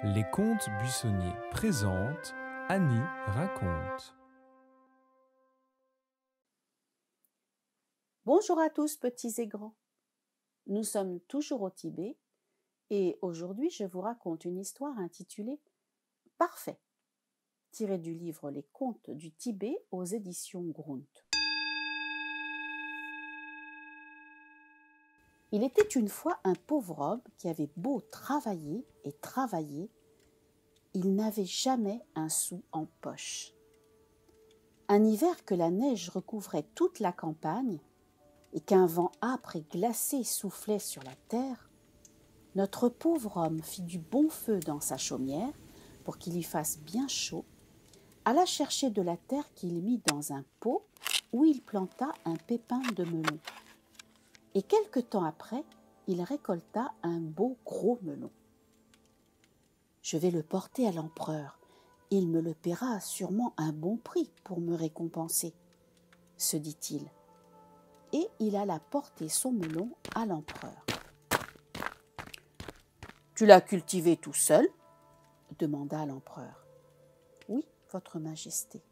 Les contes buissonniers présentent Annie raconte. Bonjour à tous petits et grands. Nous sommes toujours au Tibet et aujourd'hui je vous raconte une histoire intitulée Parfait, tirée du livre Les contes du Tibet aux éditions Grunt. Il était une fois un pauvre homme qui avait beau travailler et travailler, il n'avait jamais un sou en poche. Un hiver que la neige recouvrait toute la campagne et qu'un vent âpre et glacé soufflait sur la terre, notre pauvre homme fit du bon feu dans sa chaumière pour qu'il y fasse bien chaud, alla chercher de la terre qu'il mit dans un pot où il planta un pépin de melon. Et quelque temps après, il récolta un beau gros melon. « Je vais le porter à l'empereur. Il me le paiera sûrement un bon prix pour me récompenser, » se dit-il. Et il alla porter son melon à l'empereur. « Tu l'as cultivé tout seul ?» demanda l'empereur. « Oui, votre majesté. »«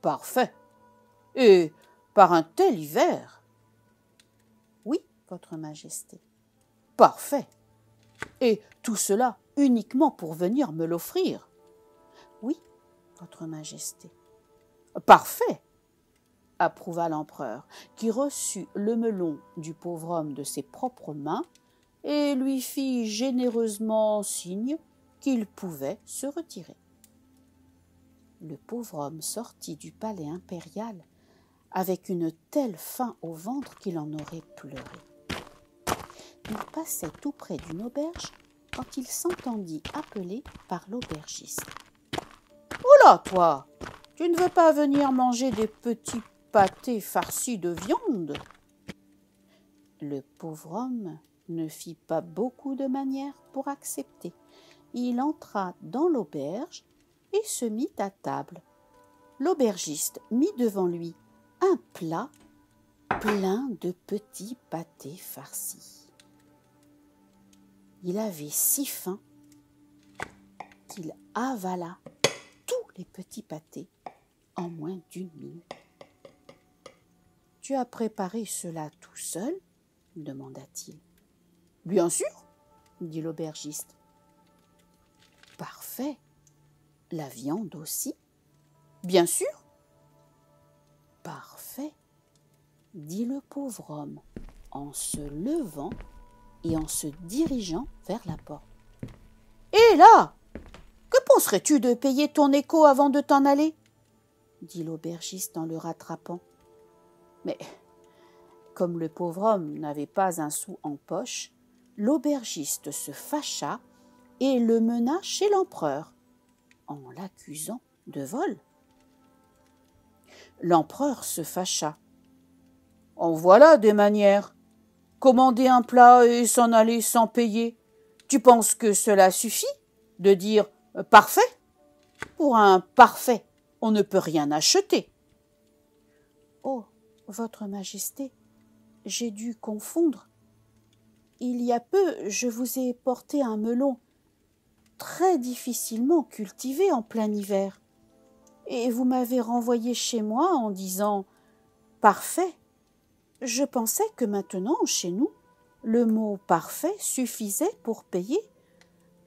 Parfait. Et par un tel hiver ?» ?»« Oui, votre majesté. »« Parfait. Et tout cela uniquement pour venir me l'offrir ?» ?»« Oui, votre majesté. »« Parfait. » approuva l'empereur, qui reçut le melon du pauvre homme de ses propres mains et lui fit généreusement signe qu'il pouvait se retirer. Le pauvre homme sortit du palais impérial avec une telle faim au ventre qu'il en aurait pleuré. Il passait tout près d'une auberge quand il s'entendit appeler par l'aubergiste. « Oula, toi, tu ne veux pas venir manger des petits pâtés farcis de viande ?» Le pauvre homme ne fit pas beaucoup de manières pour accepter. Il entra dans l'auberge et se mit à table. L'aubergiste mit devant lui un plat plein de petits pâtés farcis. Il avait si faim qu'il avala tous les petits pâtés en moins d'une minute. « Tu as préparé cela tout seul ?» demanda-t-il. « Bien sûr, » dit l'aubergiste. « Parfait. La viande aussi ?»« Bien sûr. »« Parfait, » dit le pauvre homme en se levant et en se dirigeant vers la porte. « Hé là, que penserais-tu de payer ton écho avant de t'en aller ?» dit l'aubergiste en le rattrapant. Mais comme le pauvre homme n'avait pas un sou en poche, l'aubergiste se fâcha et le mena chez l'empereur, en l'accusant de vol. L'empereur se fâcha. « En voilà des manières. Commander un plat et s'en aller sans payer. Tu penses que cela suffit de dire « parfait » ? Pour un parfait, on ne peut rien acheter. »« Oh, votre majesté, j'ai dû confondre. Il y a peu, je vous ai porté un melon très difficilement cultivé en plein hiver, et vous m'avez renvoyé chez moi en disant « parfait ». Je pensais que maintenant, chez nous, le mot « parfait » suffisait pour payer.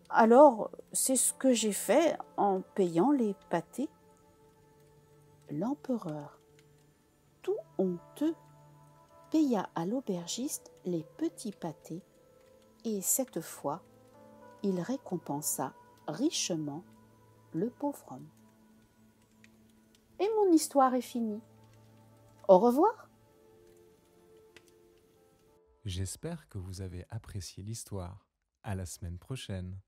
Alors, c'est ce que j'ai fait en payant les pâtés. L'empereur, tout honteux, paya à l'aubergiste les petits pâtés et cette fois, il récompensa richement le pauvre homme. Et mon histoire est finie. Au revoir. J'espère que vous avez apprécié l'histoire. À la semaine prochaine.